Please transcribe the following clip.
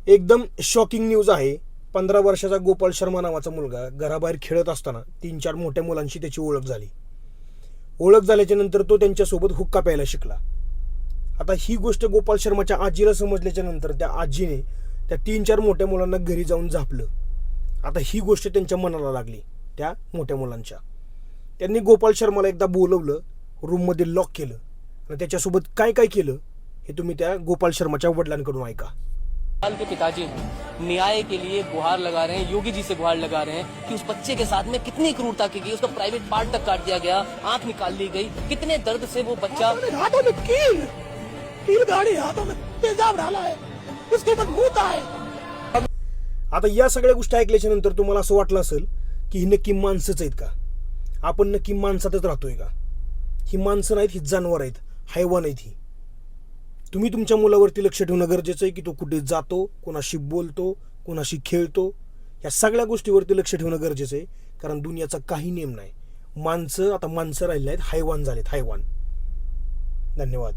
एकदम shocking news आहे. 15 वर्षाचा गोपाल शर्मा नावाचा मुलगा घराबाहेर खेळत असताना 3-4 मोठ्या मुलांशी त्याची ओळख झाली. ओळख झाल्याच्या नंतर तो त्यांच्यासोबत हुक्का प्यायला शिकला. आता ही गोष्ट गोपाल शर्माच्या आजीला समजल्याच्या नंतर त्या आजीने त्या 3-4 मोठ्या मुलांना घरी जाऊन झापलं. आता ही गोष्ट त्यांच्या मनाला लागली त्या मोठ्या मुलांच्या. त्यांनी गोपाल शर्माला एकदा बोलवलं, रूममध्ये लॉक केलं आणि त्याच्यासोबत काय काय केलं हे तुम्ही त्या गोपाल शर्माच्या वडिलांकडून ऐका. के पिताजी न्याय के लिए गुहार लगा रहे हैं, योगी जी से गुहार लगा रहे हैं कि उस बच्चे के साथ में कितनी क्रूरता की गई, उसका प्राइवेट पार्ट तक काट दिया गया, आंख निकाल ली गई, कितने दर्द से वो बच्चा हाथों में कील गाड़ी हाथों में तेजाब डाला है, उसके बाद मुंह है. आता या सगळ्या गोष्टी ऐकल्याच्या नंतर तुम्हाला असं वाटलं असेल की ही नक्की माणसंच आहेत का, आपण नक्की माणसातच राहतोय का. ही माणसं नाहीत, ही जनावर आहेत, हैवान आहेत. ही तुम्ही तुमच्या मुलावरती लक्ष ठेवणं गरजेचं आहे की तो कुठे जातो, कोणाशी बोलतो, कोणाशी खेळतो. या सगळ्या गोष्टीवरती लक्ष ठेवणं गरजेचं आहे, कारण दुनियाचा काही नियम नाही. माणसं आता माणसं राहिली आहेत, हैवान झालेत, हैवान. धन्यवाद.